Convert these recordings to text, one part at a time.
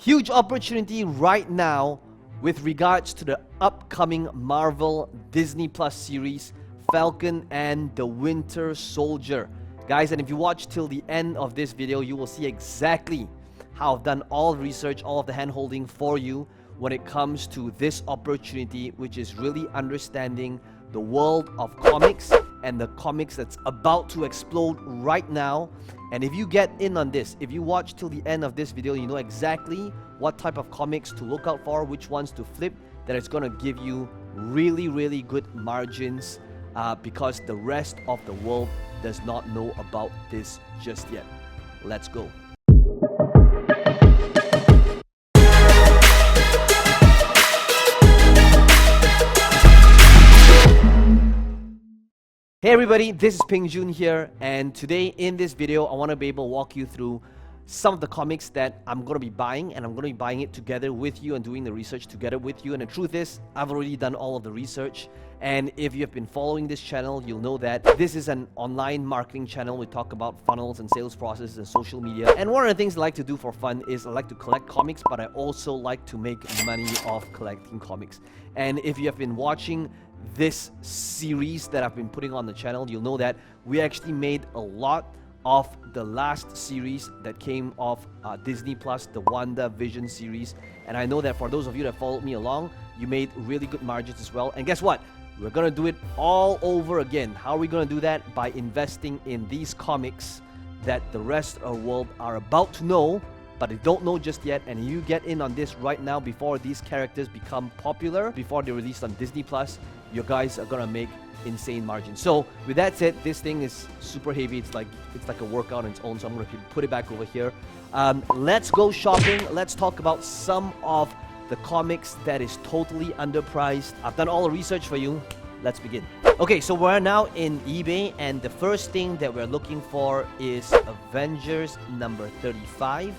Huge opportunity right now with regards to the upcoming Marvel Disney Plus series, Falcon and the Winter Soldier. Guys, and if you watch till the end of this video, you will see exactly how I've done all the research, all of the hand-holding for you when it comes to this opportunity, which is really understanding the world of comics and the comics that's about to explode right now. And if you get in on this, if you watch till the end of this video, you know exactly what type of comics to look out for, which ones to flip, that it's going to give you really good margins because the rest of the world does not know about this just yet. Let's go. Hey everybody, this is Peng Joon here, and today in this video I want to be able to walk you through some of the comics that I'm going to be buying, and I'm going to be buying it together with you and doing the research together with you. And the truth is, I've already done all of the research, and if you have been following this channel, you'll know that this is an online marketing channel. We talk about funnels and sales processes and social media, and one of the things I like to do for fun is I like to collect comics, but I also like to make money off collecting comics. And if you have been watching this series that I've been putting on the channel, you'll know that we actually made a lot of the last series that came off Disney Plus, the WandaVision series. And I know that for those of you that followed me along, you made really good margins as well. And guess what? We're gonna do it all over again. How are we gonna do that? By investing in these comics that the rest of the world are about to know, but they don't know just yet. And you get in on this right now before these characters become popular, before they're released on Disney Plus, you guys are gonna make insane margins. So with that said, this thing is super heavy. It's like a workout on its own, so I'm gonna put it back over here. Let's go shopping. Let's talk about some of the comics that is totally underpriced. I've done all the research for you. Let's begin. Okay, so we're now in eBay, and the first thing that we're looking for is Avengers Number 35.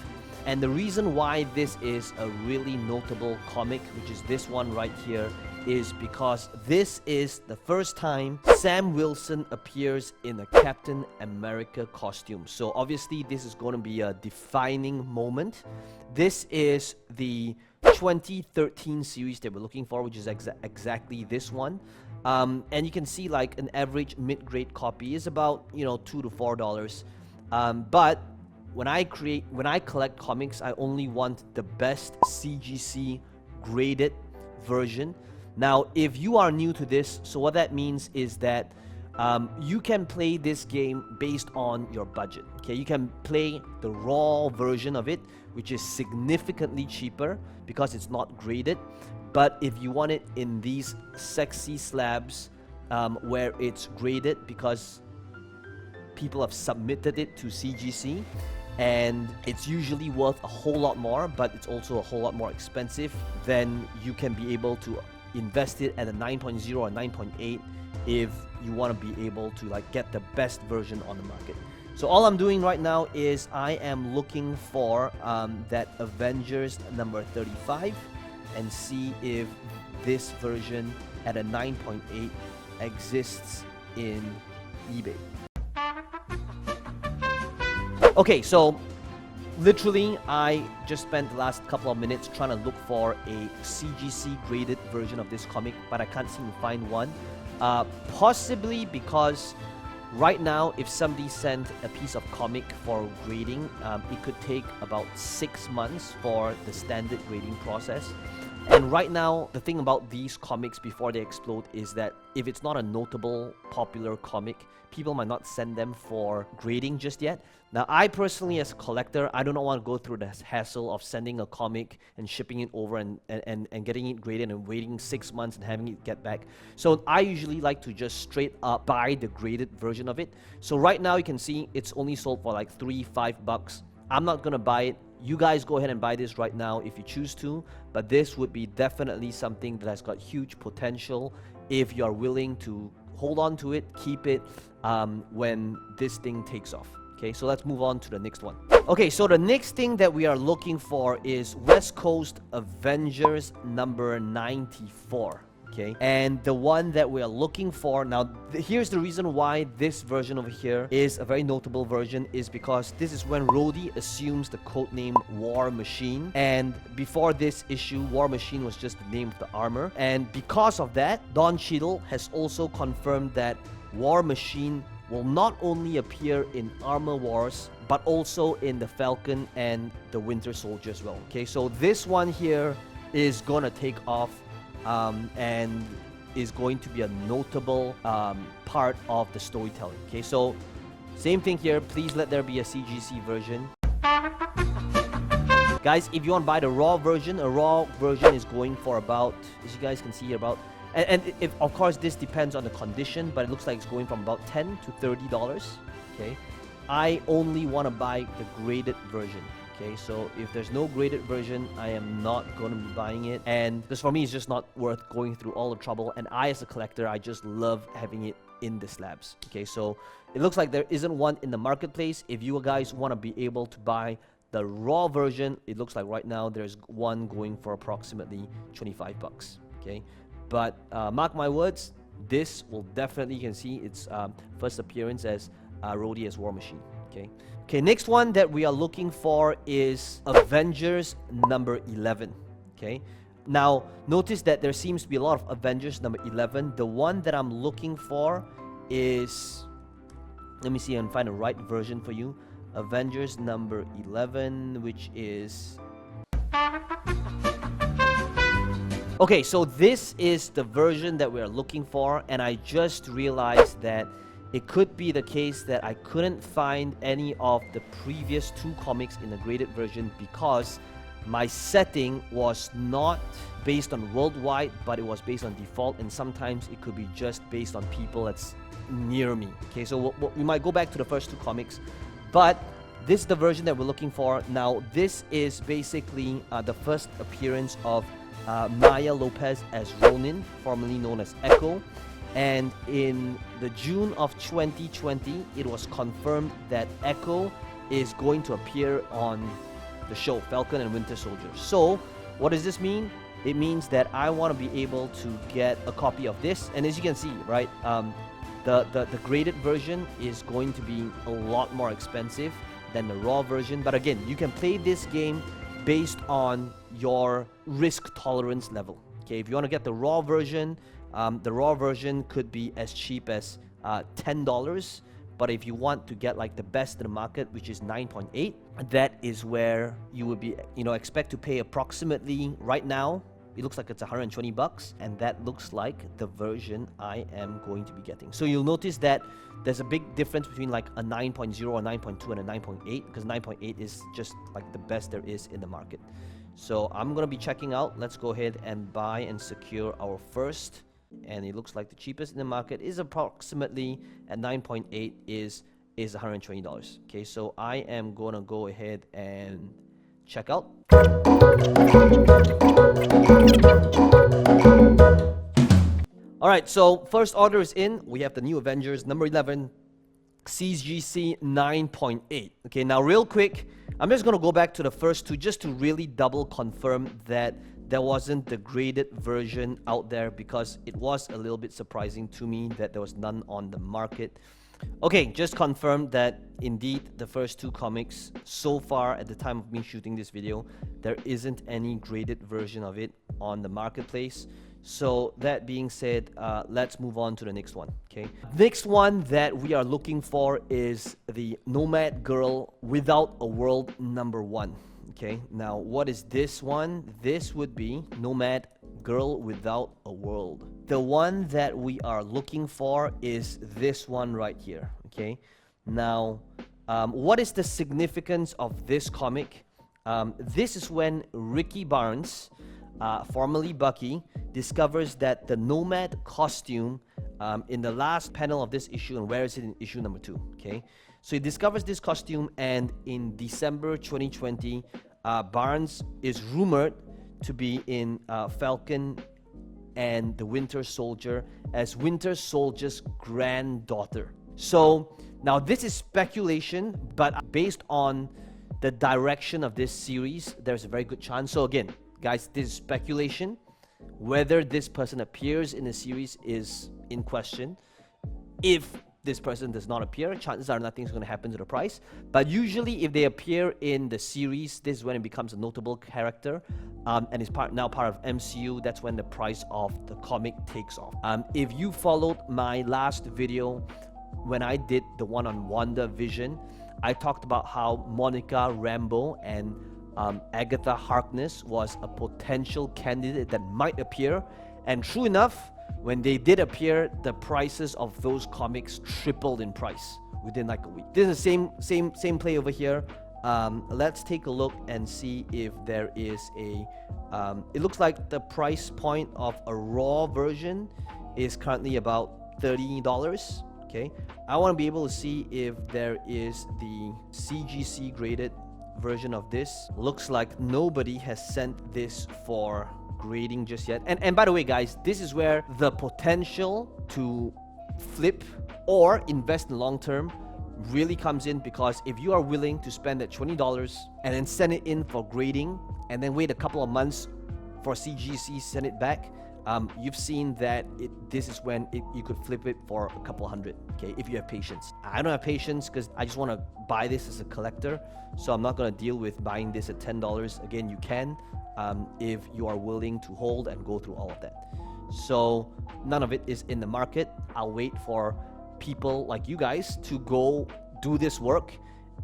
And the reason why this is a really notable comic, which is this one right here, is because this is the first time Sam Wilson appears in a Captain America costume. So obviously this is going to be a defining moment. This is the 2013 series that we're looking for, which is exactly this one. And you can see like an average mid-grade copy is about, $2 to $4. But when I collect comics, I only want the best CGC graded version. Now, if you are new to this, so what that means is that you can play this game based on your budget. Okay, you can play the raw version of it, which is significantly cheaper because it's not graded. But if you want it in these sexy slabs where it's graded because people have submitted it to CGC, and it's usually worth a whole lot more, but it's also a whole lot more expensive, then you can be able to invest it at a 9.0 or 9.8 if you want to be able to get the best version on the market. So all I'm doing right now is I am looking for that Avengers Number 35 and see if this version at a 9.8 exists in eBay. Okay, so literally, I just spent the last couple of minutes trying to look for a CGC graded version of this comic, but I can't seem to find one. Possibly because right now, if somebody sent a piece of comic for grading, it could take about 6 months for the standard grading process. And right now, the thing about these comics before they explode is that if it's not a notable, popular comic, people might not send them for grading just yet. Now, I personally, as a collector, I do not want to go through the hassle of sending a comic and shipping it over and getting it graded and waiting 6 months and having it get back. So I usually like to just straight up buy the graded version of it. So right now, you can see it's only sold for like $3-5. I'm not going to buy it. You guys go ahead and buy this right now if you choose to, but this would be definitely something that has got huge potential if you are willing to hold on to it, keep it when this thing takes off. Okay, so let's move on to the next one. Okay, so the next thing that we are looking for is West Coast Avengers Number 94. Okay, and the one that we are looking for now, here's the reason why this version over here is a very notable version, is because this is when Rhodey assumes the codename War Machine, and before this issue, War Machine was just the name of the armor, and because of that, Don Cheadle has also confirmed that War Machine will not only appear in Armor Wars, but also in the Falcon and the Winter Soldier as well. Okay, so this one here is gonna take off and is going to be a notable part of the storytelling. Okay, so same thing here. Please let there be a CGC version. Guys, if you want to buy the raw version, a raw version is going for about, as you guys can see here, about, and if, of course this depends on the condition, but it looks like it's going from about $10 to $30. Okay, I only want to buy the graded version. Okay, so if there's no graded version, I am not going to be buying it, and because for me it's just not worth going through all the trouble, and I as a collector, I just love having it in the slabs. Okay, so it looks like there isn't one in the marketplace. If you guys want to be able to buy the raw version, it looks like right now there's one going for approximately 25 bucks. Okay, but mark my words, this will definitely, you can see its first appearance as Rhodey as War Machine. Okay, next one that we are looking for is Avengers Number 11. Okay, now notice that there seems to be a lot of Avengers Number 11. The one that I'm looking for is, let me see if I can find the right version for you. Avengers Number 11, which is, okay, so this is the version that we are looking for, and I just realized that it could be the case that I couldn't find any of the previous two comics in the graded version because my setting was not based on worldwide, but it was based on default, and sometimes it could be just based on people that's near me. Okay, so we might go back to the first two comics, but this is the version that we're looking for. Now, this is basically the first appearance of Maya Lopez as Ronin, formerly known as Echo. And in the June of 2020, it was confirmed that Echo is going to appear on the show Falcon and Winter Soldier. So, what does this mean? It means that I want to be able to get a copy of this. And as you can see, right, the graded version is going to be a lot more expensive than the raw version. But again, you can play this game based on your risk tolerance level. Okay, if you want to get the raw version could be as cheap as $10, but if you want to get like the best in the market, which is 9.8, that is where you would be, expect to pay approximately, right now it looks like it's 120 bucks, and that looks like the version I am going to be getting. So you'll notice that there's a big difference between like a 9.0, a 9.2, and a 9.8, because 9.8 is just like the best there is in the market. So I'm gonna be checking out. Let's go ahead and buy and secure our first, and it looks like the cheapest in the market is approximately at 9.8 is $120. Okay, so I am gonna go ahead and check out. Alright, so first order is in. We have the new Avengers Number 11 CGC 9.8. Okay, now real quick, I'm just gonna go back to the first two just to really double confirm that there wasn't the graded version out there, because it was a little bit surprising to me that there was none on the market. Okay, just confirmed that indeed the first two comics so far at the time of me shooting this video, there isn't any graded version of it on the marketplace. So that being said, let's move on to the next one. Okay, next one that we are looking for is the Nomad Girl Without a World number 1. Okay, now what is this one? This would be Nomad Girl Without a World. The one that we are looking for is this one right here. Okay, now what is the significance of this comic? This is when Ricky Barnes, formerly Bucky, discovers that the Nomad costume in the last panel of this issue, and where is it in issue number 2? Okay, so he discovers this costume, and in December 2020, Barnes is rumored to be in Falcon and the Winter Soldier as Winter Soldier's granddaughter. So now this is speculation, but based on the direction of this series, there's a very good chance. So again, guys, this is speculation. Whether this person appears in the series is in question. If this person does not appear, chances are nothing's going to happen to the price. But usually if they appear in the series, this is when it becomes a notable character, and is now part of MCU. That's when the price of the comic takes off. If you followed my last video when I did the one on WandaVision, I talked about how Monica Rambeau and Agatha Harkness was a potential candidate that might appear, and true enough, when they did appear, the prices of those comics tripled in price within like a week. This is the same play over here. Let's take a look and see if there is a it looks like the price point of a raw version is currently about $30. Okay, I want to be able to see if there is the CGC graded version of this. Looks like nobody has sent this for grading just yet. And by the way, guys, this is where the potential to flip or invest in long term really comes in, because if you are willing to spend that $20 and then send it in for grading and then wait a couple of months for CGC, send it back, you've seen that this is when you could flip it for a couple hundred, okay, if you have patience. I don't have patience because I just want to buy this as a collector, so I'm not going to deal with buying this at $10. Again, you can if you are willing to hold and go through all of that. So none of it is in the market. I'll wait for people like you guys to go do this work,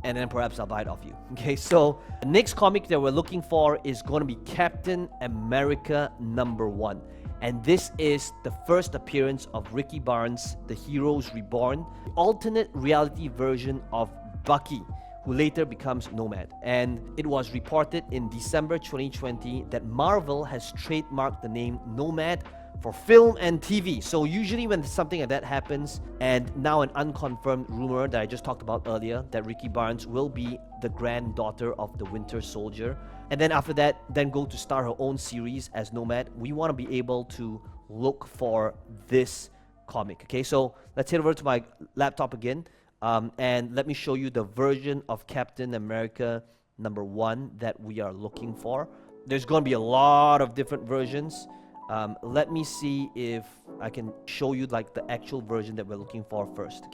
and then perhaps I'll buy it off you. Okay, so the next comic that we're looking for is going to be Captain America #1. And this is the first appearance of Ricky Barnes, the Heroes Reborn, the alternate reality version of Bucky, who later becomes Nomad. And it was reported in December 2020 that Marvel has trademarked the name Nomad for film and TV. So usually when something like that happens, and now an unconfirmed rumor that I just talked about earlier, that Ricky Barnes will be the granddaughter of the Winter Soldier, and then after that, then go to start her own series as Nomad, we want to be able to look for this comic. Okay, so let's head over to my laptop again, and let me show you the version of Captain America #1 that we are looking for. There's going to be a lot of different versions. Let me see if I can show you like the actual version that we're looking for first.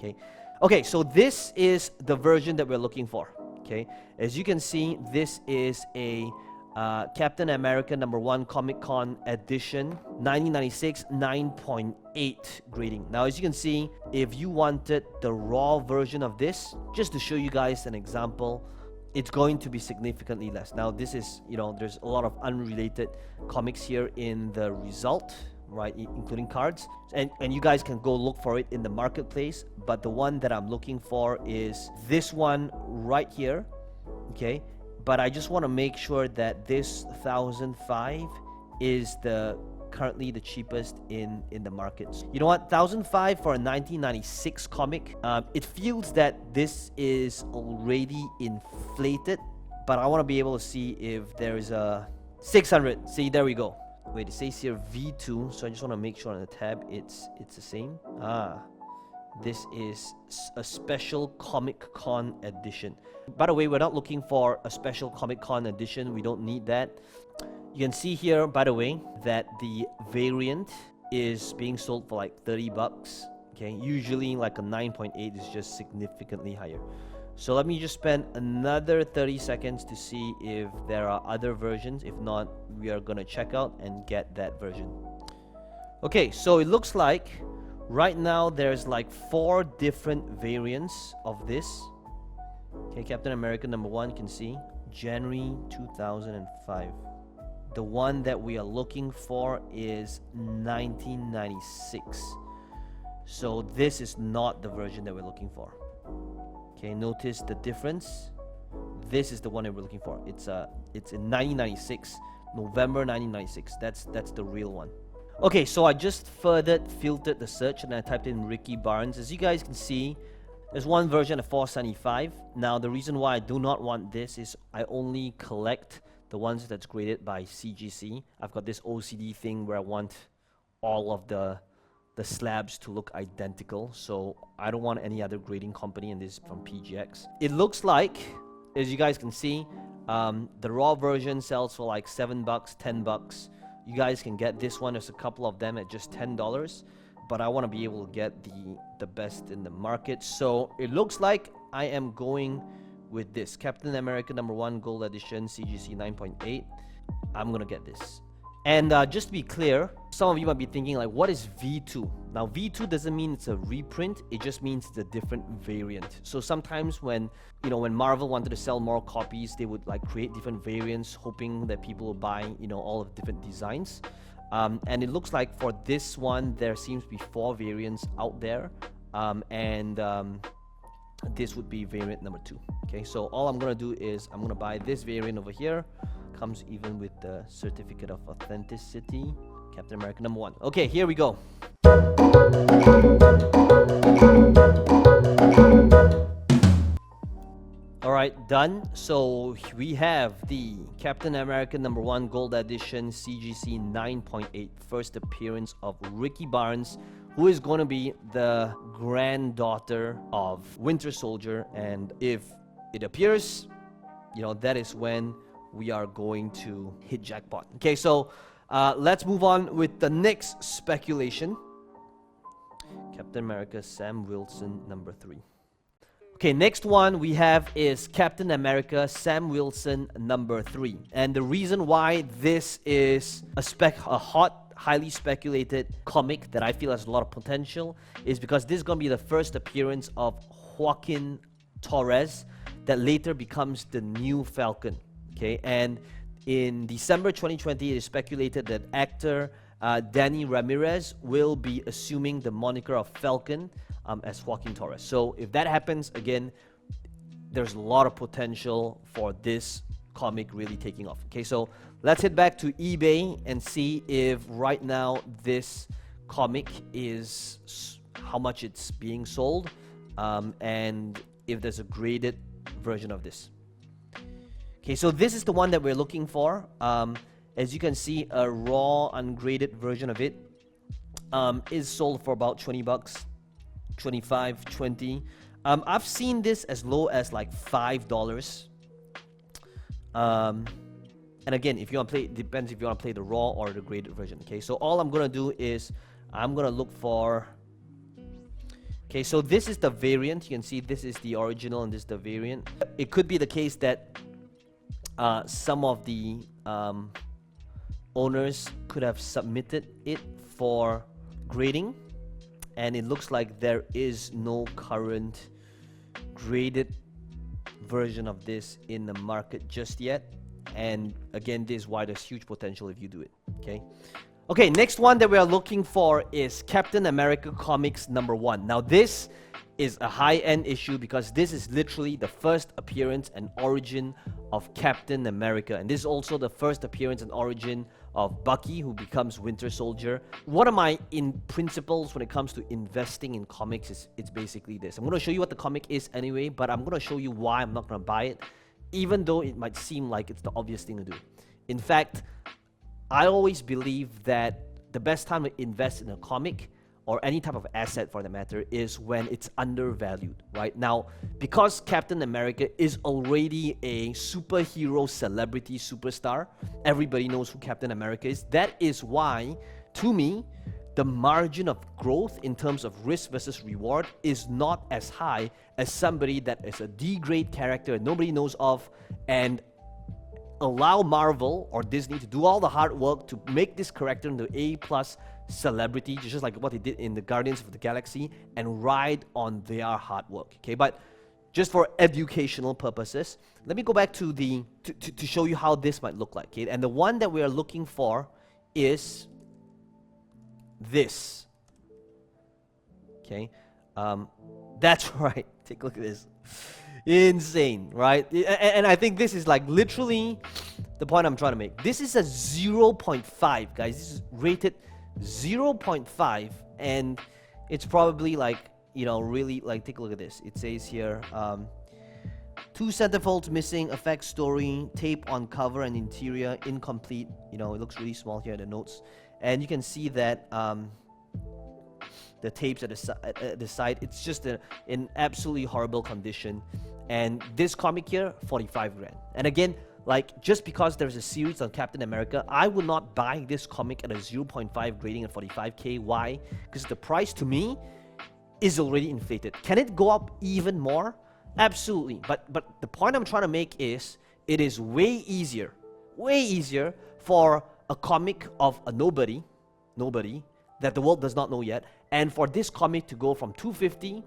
Okay, so this is the version that we're looking for. Okay, as you can see, this is a Captain America #1 Comic Con edition, 1996, 9.8 grading. Now, as you can see, if you wanted the raw version of this, just to show you guys an example, it's going to be significantly less. Now, this is, there's a lot of unrelated comics here in the result, right, including cards, and you guys can go look for it in the marketplace, but the one that I'm looking for is this one right here. Okay, but I just want to make sure that this 1,005 is currently the cheapest in the markets. You know what, 1,005 for a 1996 comic, it feels that this is already inflated, but I want to be able to see if there is a 600. See, there we go. Wait, it says here V2, so I just want to make sure on the tab it's the same. This is a special Comic Con edition. By the way, we're not looking for a special Comic Con edition. We don't need that. You can see here, by the way, that the variant is being sold for like $30. Okay, usually like a 9.8 is just significantly higher. So let me just spend another 30 seconds to see if there are other versions. If not, we are gonna check out and get that version. Okay, so it looks like right now there's like 4 different variants of this. Okay, Captain America #1, you can see January 2005. The one that we are looking for is 1996. So this is not the version that we're looking for. Okay, notice the difference. This is the one that we're looking for. It's in 1996, November 1996. That's the real one. Okay, so I just further filtered the search and I typed in Ricky Barnes. As you guys can see, there's one version at $475. Now, the reason why I do not want this is I only collect the ones that's graded by CGC. I've got this OCD thing where I want all of the slabs to look identical, so I don't want any other grading company, and this is from PGX. It looks like, as you guys can see, the raw version sells for like $7, $10. You guys can get this one. There's a couple of them at just $10, but I want to be able to get the best in the market. So it looks like I am going with this Captain America #1 Gold Edition CGC 9.8. I'm gonna get this. And just to be clear, some of you might be thinking like, what is V2? Now V2 doesn't mean it's a reprint, it just means it's a different variant. So sometimes when when Marvel wanted to sell more copies, they would like create different variants, hoping that people will buy all of the different designs. And it looks like for this one there seems to be 4 variants out there, this would be variant number 2. Okay, so all I'm gonna do is I'm gonna buy this variant over here. Comes even with the certificate of authenticity. Captain America #1. Okay, here we go. Alright, done. So we have the Captain America #1 Gold Edition CGC 9.8 first appearance of Ricky Barnes, who is going to be the granddaughter of Winter Soldier. And if it appears, that is when we are going to hit jackpot. Okay, so let's move on with the next speculation. Captain America Sam Wilson #3. Okay, next one we have is Captain America Sam Wilson #3. And the reason why this is a hot, highly speculated comic that I feel has a lot of potential is because this is going to be the first appearance of Joaquin Torres that later becomes the new Falcon. Okay, and in December 2020, it is speculated that actor Danny Ramirez will be assuming the moniker of Falcon as Joaquin Torres. So if that happens, again, there's a lot of potential for this comic really taking off. Okay, so let's head back to eBay and see if right now this comic is how much it's being sold, and if there's a graded version of this. Okay, so this is the one that we're looking for. As you can see, a raw, ungraded version of it is sold for about $20, 25, 20. I've seen this as low as like $5. And again, if you want to play, it depends if you want to play the raw or the graded version. Okay, so all I'm gonna do is I'm gonna look for. Okay, so this is the variant. You can see this is the original and this is the variant. It could be the case that some of the owners could have submitted it for grading, and it looks like there is no current graded version of this in the market just yet. And again, this is why there's huge potential if you do it. Okay, next one that we are looking for is Captain America Comics #1. Now this is a high-end issue because this is literally the first appearance and origin of Captain America, and this is also the first appearance and origin of Bucky, who becomes Winter Soldier. One of my principles when it comes to investing in comics is it's basically this. I'm going to show you what the comic is anyway, but I'm going to show you why I'm not going to buy it, even though it might seem like it's the obvious thing to do. In fact, I always believe that the best time to invest in a comic or any type of asset for that matter is when it's undervalued, right? Now, because Captain America is already a superhero celebrity superstar, everybody knows who Captain America is. That is why, to me, the margin of growth in terms of risk versus reward is not as high as somebody that is a D-grade character nobody knows of, and allow Marvel or Disney to do all the hard work to make this character into A+ celebrity, just like what they did in the Guardians of the Galaxy, and ride on their hard work. Okay, but just for educational purposes, let me go back to to show you how this might look like. Okay, and the one that we are looking for is this. Okay, that's right. Take a look at this. Insane, right? And I think this is like literally the point I'm trying to make. This is a 0.5, guys. This is rated 0.5, and it's probably like, really, like, take a look at this. It says here, 2 centerfolds missing, effect story, tape on cover and interior, incomplete. It looks really small here in the notes. And you can see that the tapes at the side, it's just in absolutely horrible condition. And this comic here, 45 grand. And again, like, just because there's a series on Captain America, I would not buy this comic at a 0.5 grading at 45k. Why? Because the price to me is already inflated. Can it go up even more? Absolutely. But the point I'm trying to make is, it is way easier for a comic of a nobody that the world does not know yet, and for this comic to go from $250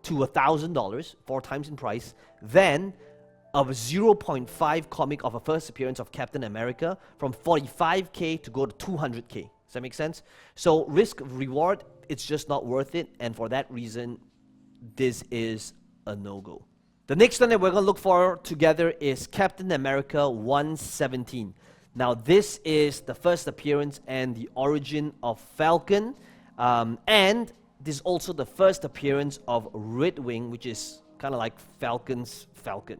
to $1,000, 4 times in price, than of a 0.5 comic of a first appearance of Captain America from 45k to go to 200k. Does that make sense? So risk reward, it's just not worth it, and for that reason, this is a no-go. The next one that we're going to look for together is Captain America 117. Now, this is the first appearance and the origin of Falcon, and this is also the first appearance of Red Wing, which is kind of like Falcon's Falcon.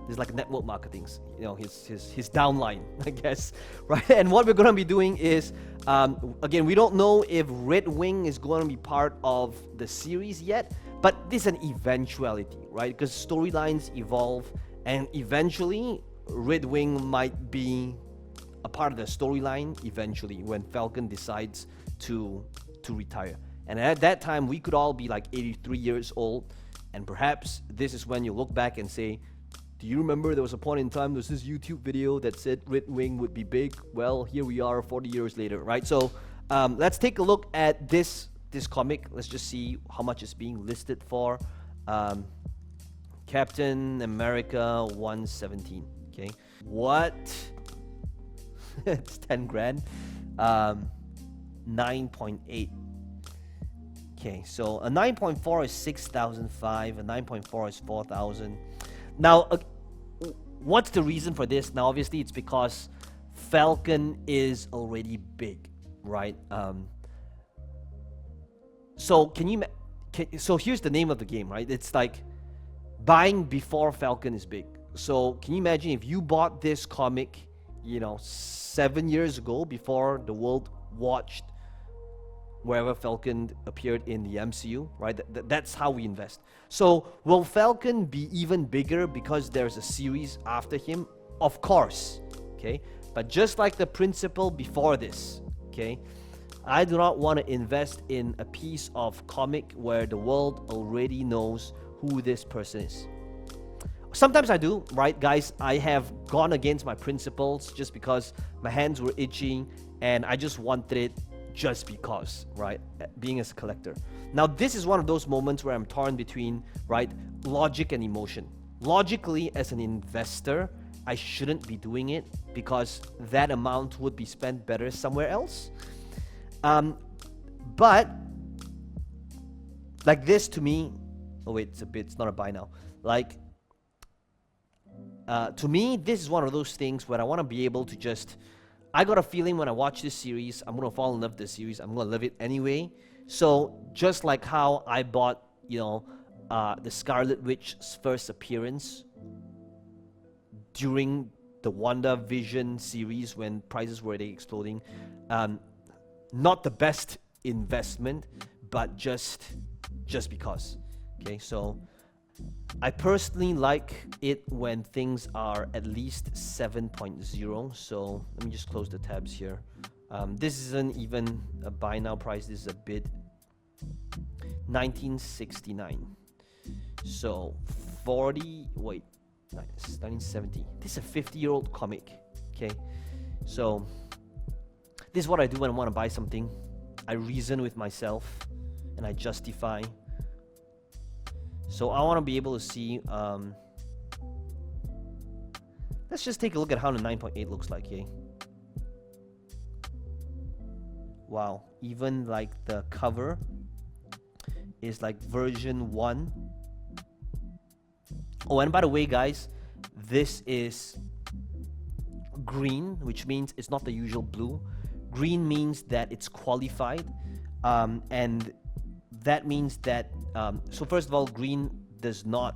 It's like network marketing, you know, his downline, I guess, right? And what we're going to be doing is, again, we don't know if Red Wing is going to be part of the series yet, but this is an eventuality, right? Because storylines evolve, and eventually Red Wing might be a part of the storyline eventually when Falcon decides to retire. And at that time, we could all be like 83 years old, and perhaps this is when you look back and say, do you remember there was a point in time, there was this YouTube video that said Red Wing would be big? Well, here we are 40 years later, right? So let's take a look at this comic. Let's just see how much it's being listed for. Captain America 117. Okay, what? It's 10 grand. 9.8. Okay, so a 9.4 is 6,005. A 9.4 is 4,000. Now, what's the reason for this? Now, obviously, it's because Falcon is already big, right? So so here's the name of the game, right? It's like buying before Falcon is big. So can you imagine if you bought this comic, you know, 7 years ago before the world watched wherever Falcon appeared in the MCU, right? That's how we invest. So will Falcon be even bigger because there's a series after him? Of course, okay? But just like the principle before this, okay? I do not want to invest in a piece of comic where the world already knows who this person is. Sometimes I do, right, guys? I have gone against my principles just because my hands were itching and I just wanted it just because, right? Being as a collector. Now, this is one of those moments where I'm torn between, right, logic and emotion. Logically, as an investor, I shouldn't be doing it because that amount would be spent better somewhere else. But like this to me, oh wait, it's not a buy now. Like, to me, this is one of those things where I want to be able to just, I got a feeling when I watch this series, I'm going to fall in love with this series. I'm going to love it anyway. So just like how I bought, you know, the Scarlet Witch's first appearance during the WandaVision series when prices were exploding. Not the best investment, but just because. Okay, so I personally like it when things are at least 7.0. So let me just close the tabs here. This isn't even a buy now price. This is a bid. 1969. So 1970. This is a 50-year-old comic. Okay, so this is what I do when I want to buy something. I reason with myself and I justify. So I want to be able to see, let's just take a look at how the 9.8 looks like, okay? Wow, even like the cover is like version 1. Oh, and by the way, guys, this is green, which means it's not the usual blue. Green means that it's qualified, and that means that so first of all, green is not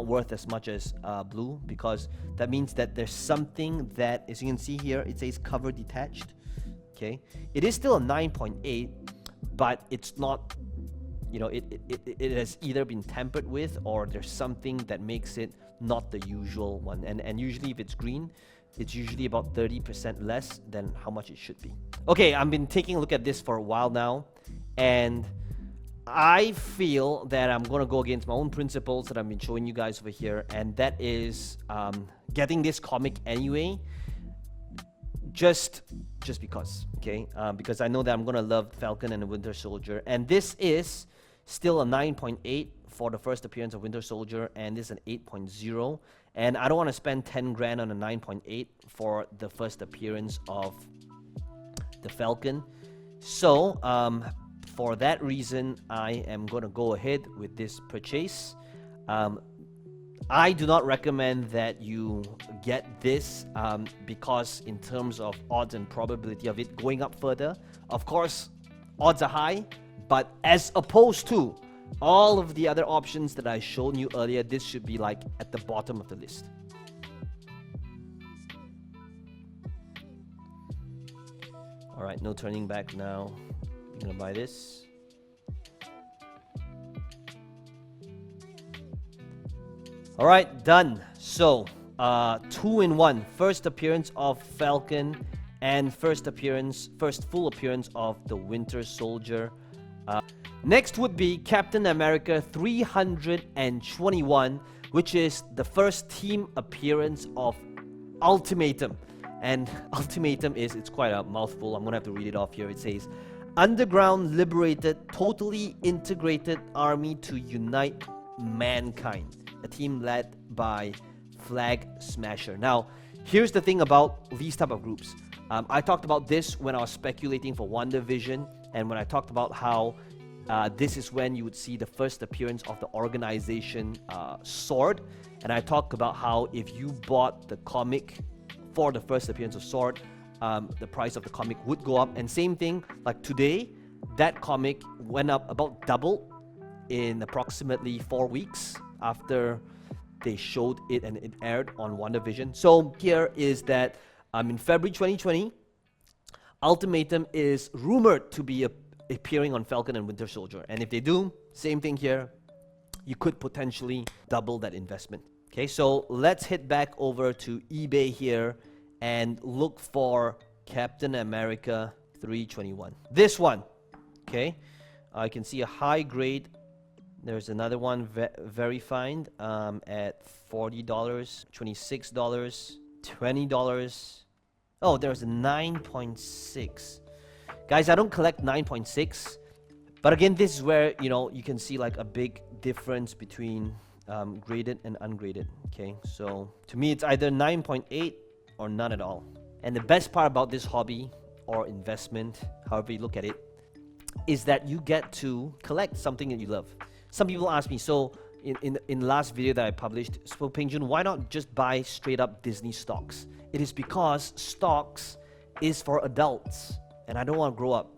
worth as much as blue, because that means that there's something that, as you can see here, it says cover detached. Okay, it is still a 9.8, but it's not, you know, it has either been tampered with or there's something that makes it not the usual one. And usually if it's green, it's usually about 30% less than how much it should be. Okay, I've been taking a look at this for a while now, and I feel that I'm going to go against my own principles that I've been showing you guys over here, and that is getting this comic anyway, just because, okay? Because I know that I'm going to love Falcon and the Winter Soldier, and this is still a 9.8 for the first appearance of Winter Soldier, and this is an 8.0, and I don't want to spend 10 grand on a 9.8 for the first appearance of the Falcon. So, for that reason, I am going to go ahead with this purchase. I do not recommend that you get this because in terms of odds and probability of it going up further, of course, odds are high, but as opposed to all of the other options that I showed you earlier, this should be like at the bottom of the list. All right, no turning back now. I'm gonna buy this. All right, done. So, 2-in-1. First appearance of Falcon and first full appearance of the Winter Soldier. Next would be Captain America 321, which is the first team appearance of Ultimatum. And Ultimatum it's quite a mouthful. I'm gonna have to read it off here. It says, underground liberated, totally integrated army to unite mankind. A team led by Flag Smasher. Now, here's the thing about these type of groups. I talked about this when I was speculating for WandaVision, and when I talked about how this is when you would see the first appearance of the organization Sword, and I talked about how if you bought the comic for the first appearance of Sword, the price of the comic would go up. And same thing, like today, that comic went up about double in approximately 4 weeks after they showed it and it aired on WandaVision. So here is that in February 2020, Ultimatum is rumored to be appearing on Falcon and Winter Soldier. And if they do, same thing here, you could potentially double that investment. Okay, so let's head back over to eBay here and look for Captain America 321. This one, okay, I can see a high grade. There's another one very fine at $40, $26, $20. Oh, there's a 9.6. Guys, I don't collect 9.6, but again, this is where, you know, you can see like a big difference between graded and ungraded. Okay, so to me, it's either 9.8 or none at all. And the best part about this hobby or investment, however you look at it, is that you get to collect something that you love. Some people ask me, so in the last video that I published, so Peng Joon, why not just buy straight up Disney stocks? It is because stocks is for adults, and I don't want to grow up.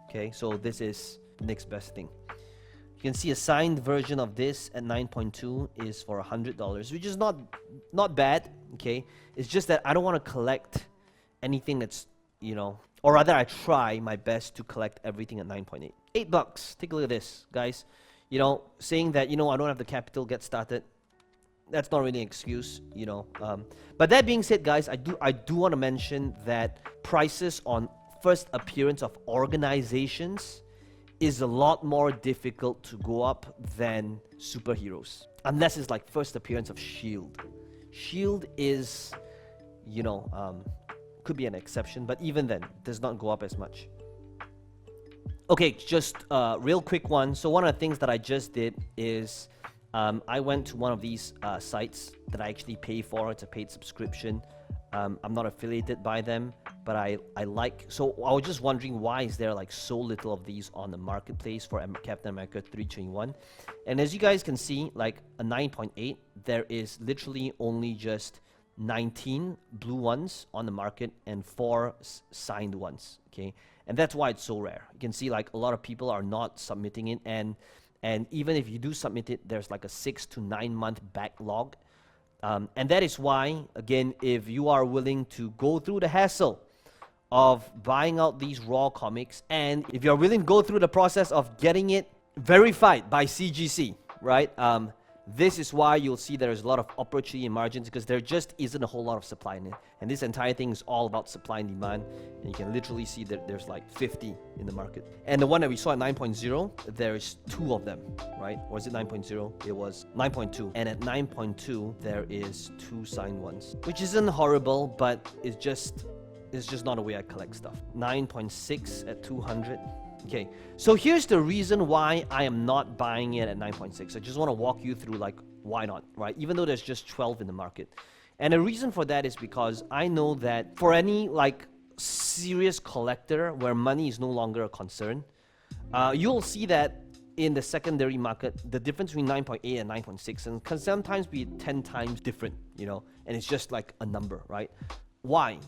Okay, so this is the next best thing. You can see a signed version of this at 9.2 is for $100, which is not bad. Okay, it's just that I don't want to collect anything that's, you know, or rather I try my best to collect everything at 9.8. $8. Take a look at this, guys. You know, saying that, you know, I don't have the capital, get started, that's not really an excuse, you know. But that being said, guys, I do want to mention that prices on first appearance of organizations is a lot more difficult to go up than superheroes, unless it's like first appearance of Shield. Shield is, you know, could be an exception, but even then, does not go up as much. Okay, just a real quick one. So one of the things that I just did is I went to one of these sites that I actually pay for. It's a paid subscription. I'm not affiliated by them, but I like. So I was just wondering, why is there like so little of these on the marketplace for Captain America 321? And as you guys can see, like a 9.8, there is literally only just 19 blue ones on the market and 4 signed ones. Okay, and that's why it's so rare. You can see like a lot of people are not submitting it, and even if you do submit it, there's like a 6 to 9 month backlog. And that is why, again, if you are willing to go through the hassle of buying out these raw comics, and if you're willing to go through the process of getting it verified by CGC, right? This is why you'll see there's a lot of opportunity in margins, because there just isn't a whole lot of supply in it. And this entire thing is all about supply and demand. And you can literally see that there's like 50 in the market. And the one that we saw at 9.0, there's 2 of them, right? Or is it 9.0? It was 9.2. And at 9.2, there is 2 signed ones, which isn't horrible, but it's just not the way I collect stuff. 9.6 at 200. Okay, so here's the reason why I am not buying it at 9.6. I just want to walk you through like why not, right? Even though there's just 12 in the market. And the reason for that is because I know that for any like serious collector where money is no longer a concern, you'll see that in the secondary market, the difference between 9.8 and 9.6 and can sometimes be 10 times different, you know, and it's just like a number, right? Why?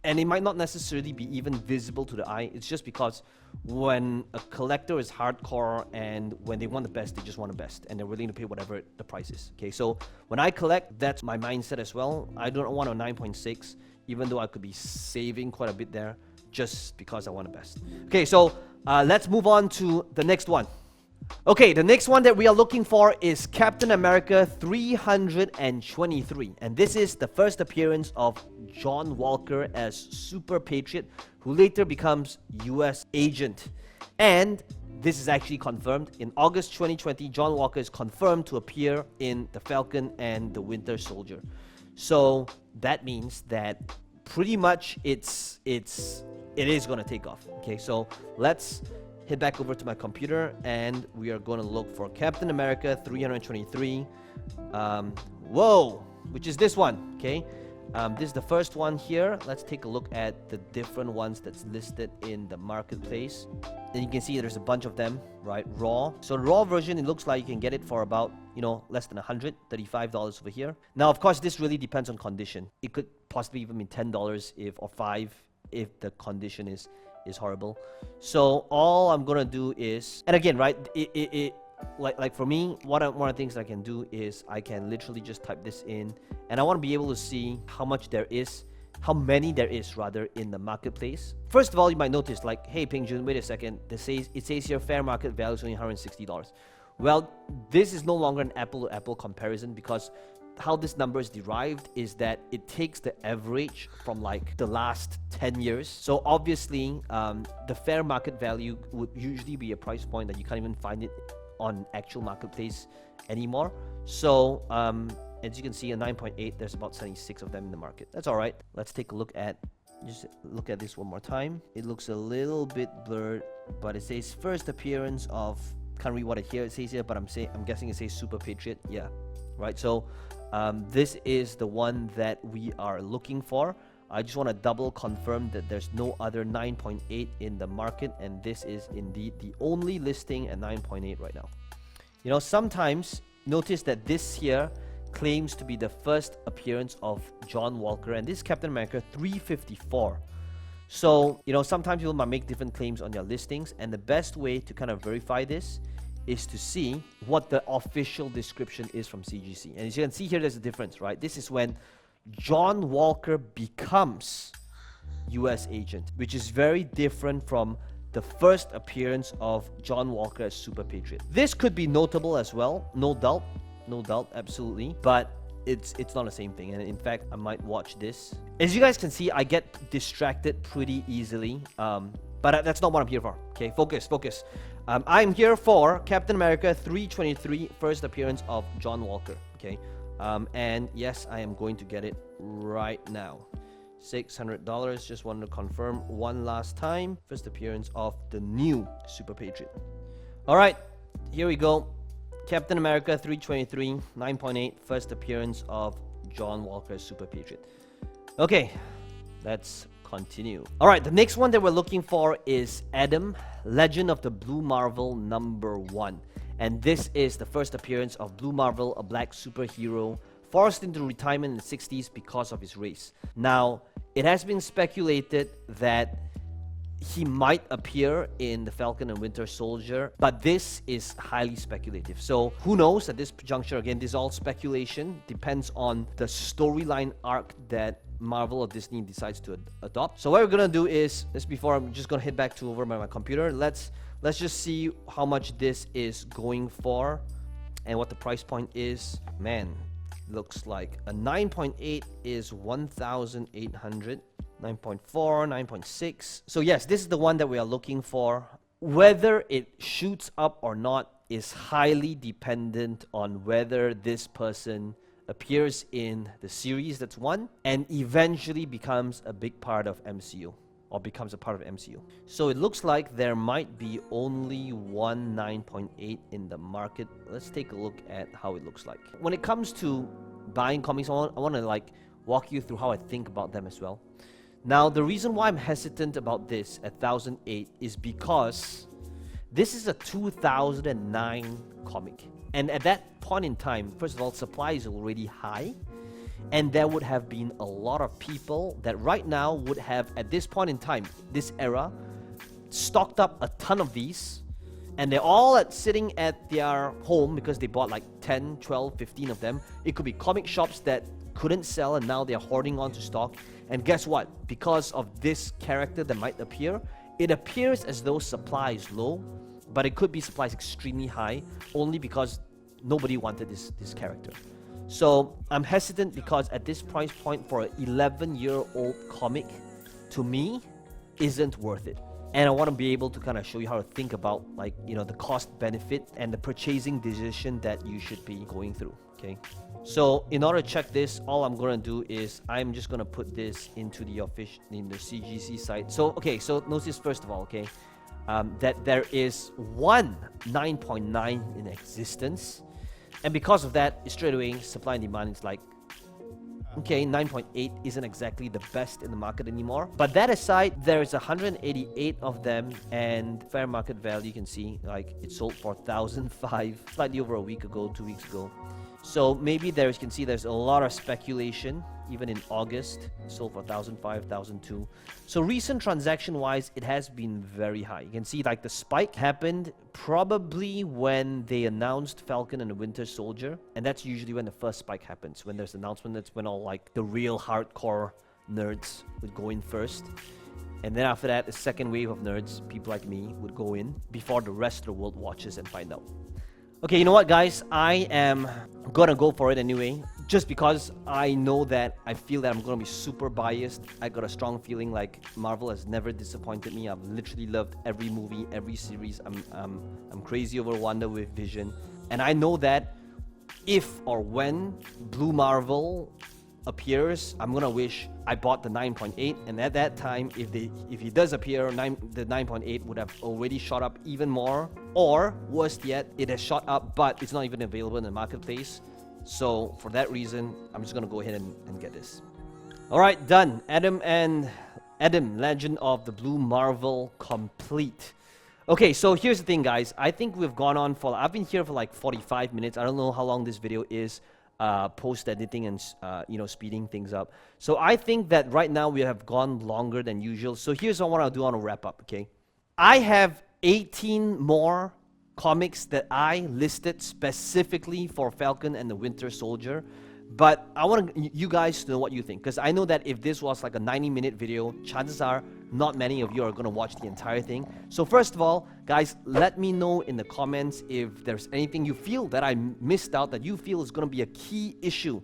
And it might not necessarily be even visible to the eye. It's just because when a collector is hardcore and when they want the best, they just want the best. And they're willing to pay whatever the price is. Okay, so when I collect, that's my mindset as well. I don't want a 9.6, even though I could be saving quite a bit there, just because I want the best. Okay, so let's move on to the next one. Okay, the next one that we are looking for is Captain America 323. And this is the first appearance of John Walker as Super Patriot, who later becomes US Agent. And this is actually confirmed. In August 2020, John Walker is confirmed to appear in the Falcon and the Winter Soldier. So that means that pretty much it is going to take off. Okay, so let's head back over to my computer and we are going to look for Captain America 323. Whoa, which is this one. Okay, this is the first one here. Let's take a look at the different ones that's listed in the marketplace. And you can see there's a bunch of them, right? Raw. So the raw version, it looks like you can get it for about, you know, less than $135 over here. Now, of course, this really depends on condition. It could possibly even be $10 or $5 if the condition is horrible. So all I'm gonna do is, and again, right, like for me, one of the things I can do is I can literally just type this in, and I want to be able to see how many there is rather in the marketplace. First of all, you might notice like, hey Peng Joon, wait a second, it says here fair market value is only $160. Well, this is no longer an apple-to-apple comparison, because how this number is derived is that it takes the average from like the last 10 years. So obviously, the fair market value would usually be a price point that you can't even find it on actual marketplace anymore. So as you can see, a 9.8, there's about 76 of them in the market. That's all right. Let's take a look at this one more time. It looks a little bit blurred, but it says first appearance of, can't read what it says here, but I'm guessing it says Super Patriot. Yeah, right. So this is the one that we are looking for. I just want to double confirm that there's no other 9.8 in the market, and this is indeed the only listing at 9.8 right now. You know, sometimes notice that this here claims to be the first appearance of John Walker, and this is Captain America 354. So, you know, sometimes people might make different claims on their listings, and the best way to kind of verify this is to see what the official description is from CGC. And as you can see here, there's a difference, right? This is when John Walker becomes US Agent, which is very different from the first appearance of John Walker as Super Patriot. This could be notable as well, no doubt, absolutely, but it's not the same thing. And in fact, I might watch this. As you guys can see, I get distracted pretty easily, but that's not what I'm here for. Okay, focus. I'm here for Captain America 323, first appearance of John Walker. Okay, and yes, I am going to get it right now. $600. Just wanted to confirm one last time. First appearance of the new Super Patriot. All right, here we go. Captain America 323, 9.8, first appearance of John Walker, Super Patriot. Okay, let's continue. All right, the next one that we're looking for is Adam, Legend of the Blue Marvel #1. And this is the first appearance of Blue Marvel, a black superhero forced into retirement in the 60s because of his race. Now, it has been speculated that he might appear in the Falcon and Winter Soldier, but this is highly speculative. So who knows at this juncture? Again, this is all speculation. Depends on the storyline arc that Marvel or Disney decides to adopt. So what we're gonna do is, before I'm just gonna head back to over my computer, let's just see how much this is going for. and what the price point is. Man, looks like a 9.8 is 1,800. 9.4, 9.6. So yes, this is the one that we are looking for. Whether it shoots up or not is highly dependent on whether this person appears in the series, that's one, and eventually becomes a big part of MCU, or becomes a part of MCU. So it looks like there might be only one 9.8 in the market. Let's take a look at how it looks like. When it comes to buying comics, I want to like walk you through how I think about them as well. Now, the reason why I'm hesitant about this at 1008 is because this is a 2009 comic. And at that point in time, first of all, supply is already high. And there would have been a lot of people that right now would have, at this point in time, this era, stocked up a ton of these. And they're all sitting at their home because they bought like 10, 12, 15 of them. It could be comic shops that couldn't sell and now they're hoarding on to stock. And guess what? Because of this character that might appear, it appears as though supply is low, but it could be supply is extremely high only because nobody wanted this character. So I'm hesitant because at this price point for an 11-year-old comic, to me, isn't worth it. And I want to be able to kind of show you how to think about, like, you know, the cost benefit and the purchasing decision that you should be going through. Okay. So in order to check this, all I'm going to do is I'm just going to put this into the CGC site. So, okay, so notice first of all, okay, that there is one 9.9 in existence. And because of that, straight away, supply and demand is like, okay, 9.8 isn't exactly the best in the market anymore. But that aside, there's 188 of them, and fair market value, you can see, like, it sold for 1,005, slightly over a week ago, 2 weeks ago. So maybe you can see there's a lot of speculation. Even in August, it sold for 1,005, 1,002. So recent transaction-wise, it has been very high. You can see like the spike happened probably when they announced Falcon and the Winter Soldier, and that's usually when the first spike happens. When there's an announcement, that's when all like the real hardcore nerds would go in first. And then after that, the second wave of nerds, people like me, would go in before the rest of the world watches and find out. Okay, you know what, guys? I am gonna go for it anyway, just because I know that I feel that I'm gonna be super biased. I got a strong feeling like Marvel has never disappointed me. I've literally loved every movie, every series. I'm crazy over Wonder with Vision, and I know that if or when Blue Marvel appears, I'm gonna wish I bought the 9.8, and at that time, if he does appear, the 9.8 would have already shot up even more, or worse yet, it has shot up but it's not even available in the marketplace. So for that reason, I'm just gonna go ahead and get this. Alright, done. Adam, Legend of the Blue Marvel, complete. Okay, so here's the thing, guys. I think we've gone on for, I've been here for like 45 minutes. I don't know how long this video is. Post editing and you know, speeding things up. So I think that right now we have gone longer than usual. So here's what I'll do on a wrap up. Okay, I have 18 more comics that I listed specifically for Falcon and the Winter Soldier, but I want you guys to know what you think, because I know that if this was like a 90-minute video, chances are not many of you are going to watch the entire thing. So first of all, guys, let me know in the comments if there's anything you feel that I missed out, that you feel is going to be a key issue.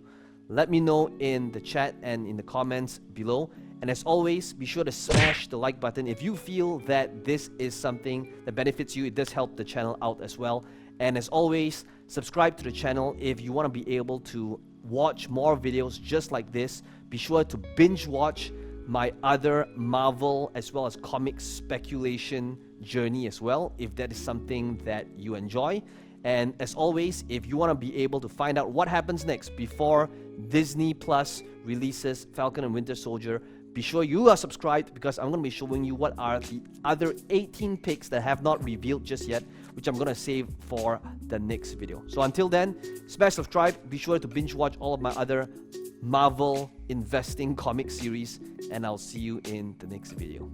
Let me know in the chat and in the comments below. And as always, be sure to smash the like button if you feel that this is something that benefits you. It does help the channel out as well. And as always, subscribe to the channel if you want to be able to watch more videos just like this. Be sure to binge watch my other Marvel as well as comic speculation journey as well, if that is something that you enjoy. And as always, if you want to be able to find out what happens next before Disney Plus releases Falcon and Winter Soldier, be sure you are subscribed, because I'm going to be showing you what are the other 18 picks that have not revealed just yet, which I'm going to save for the next video. So until then, smash subscribe, be sure to binge watch all of my other Marvel investing comic series, and I'll see you in the next video.